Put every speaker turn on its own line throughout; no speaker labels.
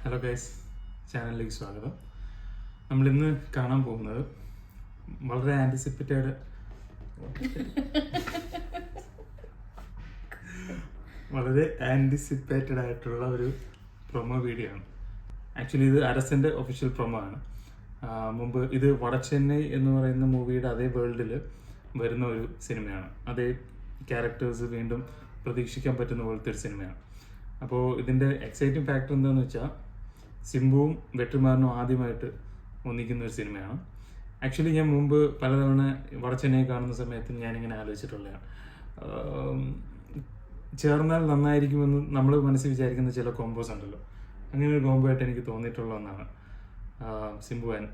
Hello guys, ചാനലിലേക്ക് സ്വാഗതം. നമ്മളിന്ന് കാണാൻ പോകുന്നത് വളരെ ആൻറ്റിസിപ്പേറ്റഡ് ആയിട്ടുള്ള ഒരു പ്രൊമോ വീഡിയോ ആണ്. ആക്ച്വലി ഇത് അരസൻ്റെ ഒഫീഷ്യൽ പ്രൊമോ ആണ്. മുമ്പ് ഇത് വടച്ചെന്നൈ എന്ന് പറയുന്ന മൂവിയുടെ അതേ വേൾഡിൽ വരുന്ന ഒരു സിനിമയാണ്. അതേ ക്യാരക്ടേഴ്സ് വീണ്ടും പ്രതീക്ഷിക്കാൻ പറ്റുന്ന പോലത്തെ ഒരു സിനിമയാണ്. അപ്പോൾ ഇതിൻ്റെ എക്സൈറ്റിംഗ് ഫാക്ടർ എന്താണെന്ന് വെച്ചാൽ സിംബുവും വെട്രിമാരനും ആദ്യമായിട്ട് ഒന്നിക്കുന്ന ഒരു സിനിമയാണ്. ആക്ച്വലി ഞാൻ മുമ്പ് പലതവണ വടച്ചെന്നൈ കാണുന്ന സമയത്ത് ഞാനിങ്ങനെ ആലോചിച്ചിട്ടുള്ളതാണ്, ചേർന്നാൽ നന്നായിരിക്കുമെന്ന് നമ്മൾ മനസ്സിൽ വിചാരിക്കുന്ന ചില കോമ്പോസ് ഉണ്ടല്ലോ, അങ്ങനെ ഒരു കോംബോ ആയിട്ട് എനിക്ക് തോന്നിയിട്ടുള്ള ഒന്നാണ് Simbu and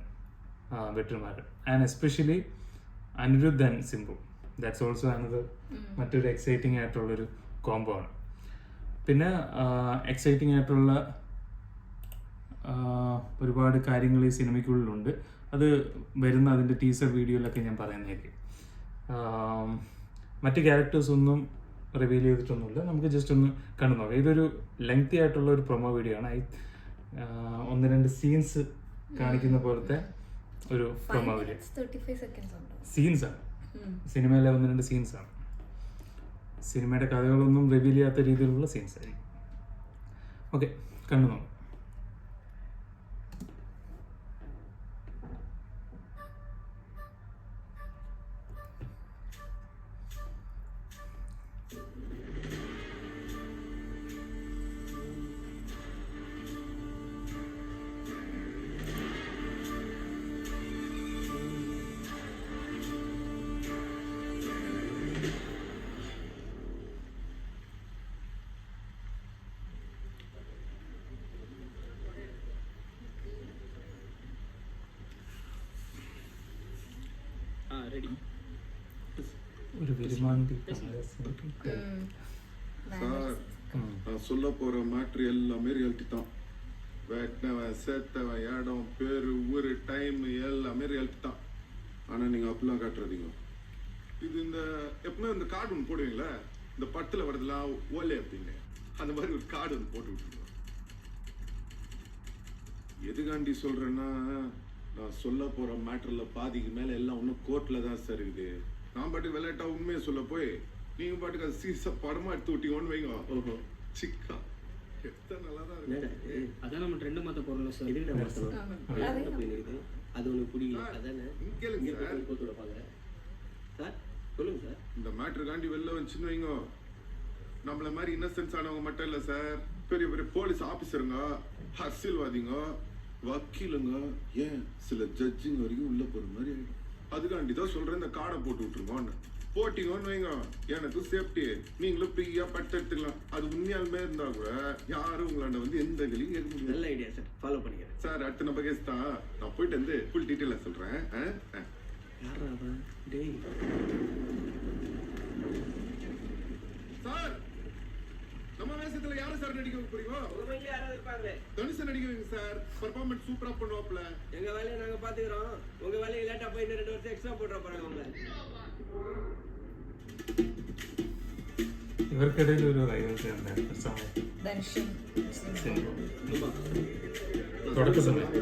Vetrimaaran, and especially Anirudh and Simbu. That's also another മറ്റൊരു എക്സൈറ്റിംഗ് ആയിട്ടുള്ളൊരു കോംബോ ആണ്. പിന്നെ എക്സൈറ്റിംഗ് ആയിട്ടുള്ള ഒരുപാട് കാര്യങ്ങൾ ഈ സിനിമയ്ക്കുള്ളിലുണ്ട്. അത് വരുന്ന അതിൻ്റെ ടീസർ വീഡിയോയിലൊക്കെ ഞാൻ പറയുന്നതായിരിക്കും. മറ്റ് ക്യാരക്ടേഴ്സ് ഒന്നും റിവീൽ ചെയ്തിട്ടൊന്നുമില്ല, നമുക്ക് ജസ്റ്റ് ഒന്ന് കണ്ടു നോക്കാം. ഇതൊരു ലെങ്തി ആയിട്ടുള്ള ഒരു പ്രൊമോ വീഡിയോ ആണ്. ഒന്ന് രണ്ട് സീൻസ് കാണിക്കുന്ന പോലത്തെ ഒരു പ്രൊമോ വീഡിയോ. സീൻസാണ്, സിനിമയിലെ ഒന്ന് രണ്ട് സീൻസാണ്. സിനിമയുടെ കഥകളൊന്നും റിവീൽ ചെയ്യാത്ത രീതിയിലുള്ള സീൻസ് ആയിരിക്കും. ഓക്കെ, കണ്ടു നോക്കാം. ஒரு விருமாண்டி
நான் சொல்ல போற மேட்ரு எல்லாமே ரியாலிட்டி தான். வெட்டினவன் சேர்த்தவன் இடம் பேரு ஊரு டைம் எல்லாமே ரியாலிட்டி தான். ஆனா நீங்க அப்படிலாம் காட்டுறதீங்க. இது இந்த எப்பவுமே இந்த கார்டு ஒன்று போடுவீங்களே, இந்த படத்துல வரதுலாம் ஓலே அப்படின்னு அந்த மாதிரி ஒரு கார்டு ஒன்று போட்டு விட்டுருங்க. எதுக்காண்டி சொல்றேன்னா, நான் சொல்ல போற மேட்டர்ல பாதிக்கு மேல எல்லாம் ஒன்றும் கோர்ட்ல தான் சார் இருக்குது. நான் பாட்டுக்கு விளையாட்டா உண்மையை சொல்ல போய் நீங்க பாட்டுக்கு அது சீச படமா எடுத்து விட்டீங்கன்னு வைங்க. ஓஹோ சிக்கா எத்தனை நல்லா தான் இருக்கு.
அதான் நம்ம ட்ரெண்ட் மாத்த போறோம் சார். இதுக்கு நம்ம அது ஒண்ணு புரியல. அதானே
கேளுங்க சார்,
போட்டு பாங்க சார். சொல்லுங்க சார்.
இந்த மேட்டருக்காண்டி வெளில வந்துச்சுன்னு வைங்க, நம்மள மாதிரி இன்னசென்ஸ் ஆனவங்க மட்டும் இல்ல சார், பெரிய பெரிய போலீஸ் ஆபீசருங்க, அரசியல்வாதிங்க, வக்கீலுங்க, ஏன் சில ஜட்ஜிங்க வரைக்கும் உள்ள போற மாதிரி ஆயிடும். அதுக்காண்டி தான் சொல்றேன், இந்த கார்டை போட்டு விட்டுருங்கன்னு போட்டிங்கன்னு வைங்க, எனக்கு சேஃப்டி, நீங்களும் ஃப்ரீயா பட்டு எடுத்துக்கலாம். அது உண்மையாலுமே இருந்தா கூட யாரும் உங்களாண்ட வந்து எந்த கலியும் கேட்க முடியாது.
நல்ல ஐடியா சார், ஃபாலோ பண்ணிக்கிறேன்
சார். அடுத்த நம்ம கேஸ் தான், நான் போயிட்டு வந்து ஃபுல் டீட்டெயிலா சொல்றேன்.
யாரா அவன்? டேய்
சார், நம்ம வேஷத்துல யாரை சார் நடிக்க போறீங்க?
உண்மையிலே யாராவது இருப்பாங்க.
தனுஷ் நடிக்க வைங்க சார், பெர்ஃபார்மன்ஸ் சூப்பரா பண்ணுவாப்ல.
எங்க வேலையை நாங்க பாத்துக்கிறோம், உங்க வேலையை லேட்டா போய் இன்னும் 2 வருஷம் எக்ஸ்ட்ரா போட்டுற போறாங்க அவங்க.
ഇവർക്കിടയിൽ ഒരു റൈവൽറി ഉണ്ടായിരുന്നു. തുടക്ക സമയം
அது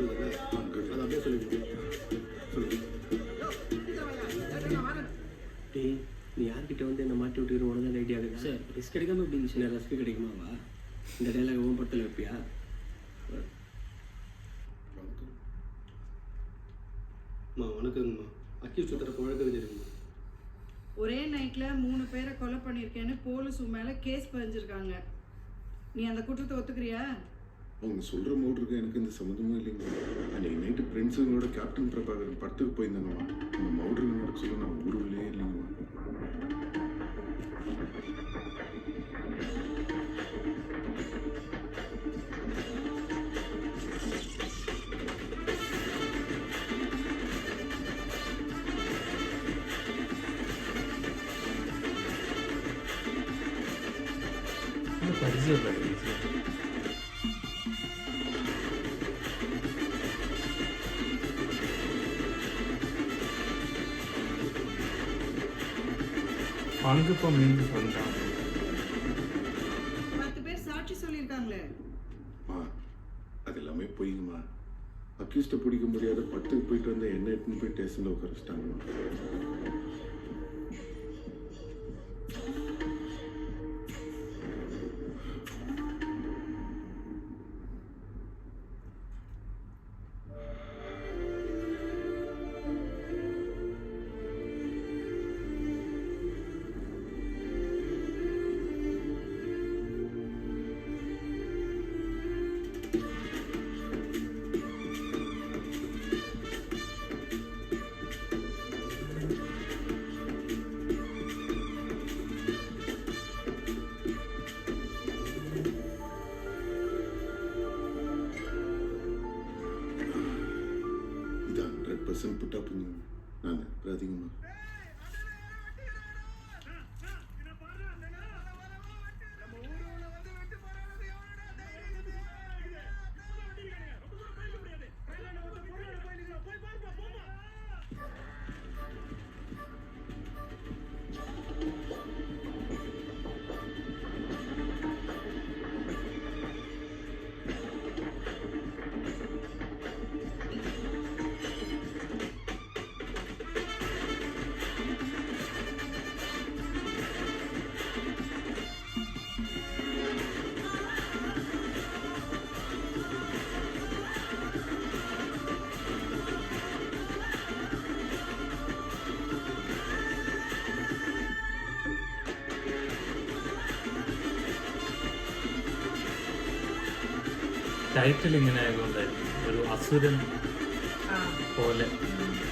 அப்படியே சொல்லிடுங்க. டேய், நீ யார்கிட்ட வந்து என்ன மாட்டி விட்டுக்கிற உனக்கு ஐடியா இருக்கு சார்? ரிஸ்க் எடுக்காம எப்படி சின்ன ரெஸ்பி கிடைக்குமாவா? இந்த டைலாக் உன் படத்தில் வைப்பியா? வணக்கங்கம்மா. அக்யூஸ் தரப்பு வழக்கு தெரியுமா?
ஒரே நைட்ல 3 பேரை கொலை பண்ணிருக்கேன்னு போலீஸ் மேல கேஸ் பதிஞ்சிருக்காங்க. நீ அந்த குற்றத்தை ஒத்துக்கிறியா?
அவங்க சொல்ற மோட்ருக்கு எனக்கு இந்த சம்மந்தமும் இல்லைங்க. அன்னைக்கு நைட்டு ஃப்ரெண்ட்ஸுங்களோட கேப்டன் பிரபாகரன் படத்துக்கு போயிருந்தாங்கம்மா. அந்த மவுட்ருக்கு நடக்க சொல்ல நான் ஊருக்குள்ளே இல்லைங்கம்மா.
പരിചയമില്ല. பங்கு இப்போ மீண்டும் பண்ணிட்டாங்க.
10 பேர் சாட்சி சொல்லியிருக்காங்களே.
எல்லாமே பொய்ங்கம்மா. அக்யூஸ்ட்டை பிடிக்க முடியாத 10 போயிட்டு வந்த என்ன எட்டுன்னு போய் ஸ்டேஷனில் உட்கார வச்சிட்டாங்கம்மா. Put up in நான் ராதிகம்மா.
ടൈറ്റിൽ ഇങ്ങനെ ആയതുകൊണ്ടായിരിക്കും ഒരു അസുരൻ പോലെ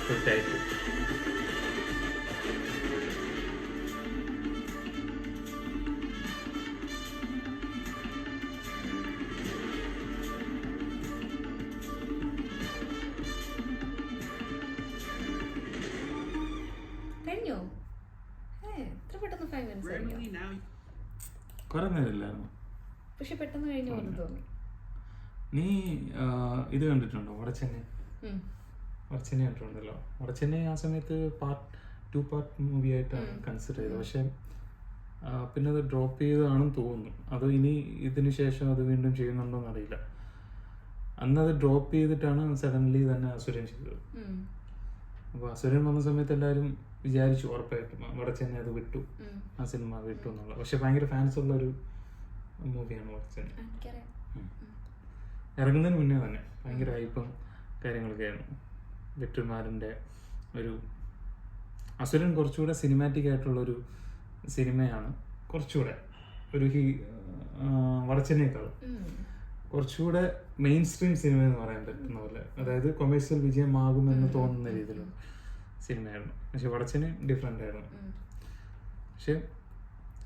ഒരു ടൈറ്റിൽ.
കഴിഞ്ഞോ? എത്ര പെട്ടെന്ന് 5 minutes കഴിഞ്ഞോ?
കുറെ നേരമില്ലായിരുന്നു.
പക്ഷെ പെട്ടെന്ന് കഴിഞ്ഞ പോലെ തോന്നി.
നീ ഇത് കണ്ടിട്ടുണ്ടോ വടച്ചെന്നൈ? വടച്ചെന്നൈ കണ്ടിട്ടുണ്ടല്ലോ. വടച്ചെന്നൈ ആ സമയത്ത് 2 പാർട്ട് മൂവി ആയിട്ടാണ് കൺസിഡർ ചെയ്തത്. പക്ഷെ പിന്നെ അത് ഡ്രോപ്പ് ചെയ്തതാണെന്ന് തോന്നുന്നു. അത് ഇനി ഇതിന് ശേഷം അത് വീണ്ടും ചെയ്യുന്നുണ്ടോന്ന് അറിയില്ല. അന്നത് ഡ്രോപ്പ് ചെയ്തിട്ടാണ് സഡൻലി തന്നെ അസുരൻ ചെയ്തത്. അപ്പോൾ അസുരൻ വന്ന സമയത്ത് എല്ലാവരും വിചാരിച്ചു ഉറപ്പായിട്ടും വടച്ചെന്നൈ അത് വിട്ടു, ആ സിനിമ വിട്ടു എന്നുള്ളത്. പക്ഷെ ഭയങ്കര ഫാൻസ് ഉള്ളൊരു മൂവിയാണ് വടച്ചെന്നൈ. ഇറങ്ങുന്നതിന് മുന്നേ തന്നെ ഭയങ്കര ഹൈപ്പും കാര്യങ്ങളൊക്കെ ആയിരുന്നു. വെട്രിമാറിൻ്റെ ഒരു അസുരൻ കുറച്ചുകൂടെ സിനിമാറ്റിക് ആയിട്ടുള്ളൊരു സിനിമയാണ്. കുറച്ചുകൂടെ ഒരു വടച്ചെന്നൈക്കാളും കുറച്ചുകൂടെ മെയിൻ സ്ട്രീം സിനിമ എന്ന് പറയാൻ പറ്റുന്ന പോലെ, അതായത് കൊമേഴ്സ്യൽ വിജയമാകുമെന്ന് തോന്നുന്ന രീതിയിലുള്ള സിനിമയായിരുന്നു. പക്ഷെ വടച്ചെന്നൈ ഡിഫറെൻ്റ് ആയിരുന്നു. പക്ഷെ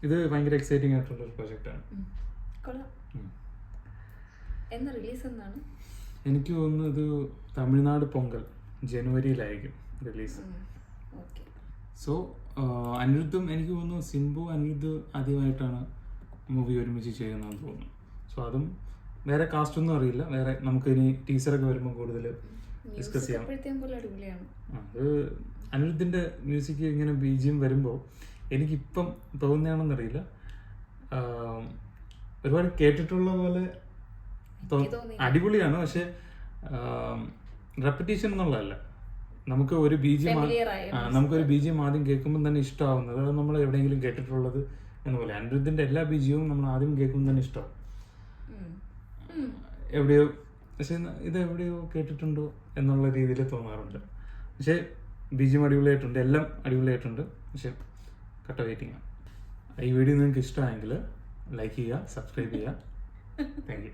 ഇത് ഭയങ്കര എക്സൈറ്റിംഗ് ആയിട്ടുള്ളൊരു പ്രൊജക്റ്റാണ്. എനിക്ക് തോന്നുന്നു ഇത് തമിഴ്നാട് പൊങ്കൽ ജനുവരിയിലായിരിക്കും റിലീസ്. സോ അനിരുദ്ധും എനിക്ക് തോന്നുന്നു സിംബു അനിരുദ്ധ് ആദ്യമായിട്ടാണ് മൂവി ഒരുമിച്ച് ചെയ്യുന്നതെന്ന് തോന്നുന്നു. സോ അതും വേറെ കാസ്റ്റൊന്നും അറിയില്ല. വേറെ നമുക്ക് ഇനി ടീച്ചറൊക്കെ വരുമ്പോൾ കൂടുതൽ ഡിസ്കസ് ചെയ്യാം. അത് അനിരുദ്ധിൻ്റെ മ്യൂസിക് ഇങ്ങനെ BGM വരുമ്പോൾ എനിക്കിപ്പം തോന്നുകയാണെന്നറിയില്ല, ഒരുപാട് കേട്ടിട്ടുള്ള പോലെ അടിപൊളിയാണ്. പക്ഷെ റെപ്പറ്റീഷൻ എന്നുള്ളതല്ല, നമുക്കൊരു BGM ആദ്യം കേൾക്കുമ്പോൾ തന്നെ ഇഷ്ടമാവുന്നത്, അത് നമ്മൾ എവിടെയെങ്കിലും കേട്ടിട്ടുള്ളത് എന്നപോലെ. അനിരുദ്ധിൻ്റെ എല്ലാ BGM നമ്മൾ ആദ്യം കേൾക്കുമ്പോൾ തന്നെ ഇഷ്ടമാവും. എവിടെയോ പക്ഷെ ഇത് എവിടെയോ കേട്ടിട്ടുണ്ടോ എന്നുള്ള രീതിയിൽ തോന്നാറുണ്ട്. പക്ഷെ BGM അടിപൊളിയായിട്ടുണ്ട്, എല്ലാം അടിപൊളിയായിട്ടുണ്ട്. പക്ഷെ കട്ട വെയിറ്റിംഗ്. ഈ വീഡിയോ നിങ്ങൾക്ക് ഇഷ്ടമായെങ്കിൽ ലൈക്ക് ചെയ്യുക, സബ്സ്ക്രൈബ് ചെയ്യുക. Thank you.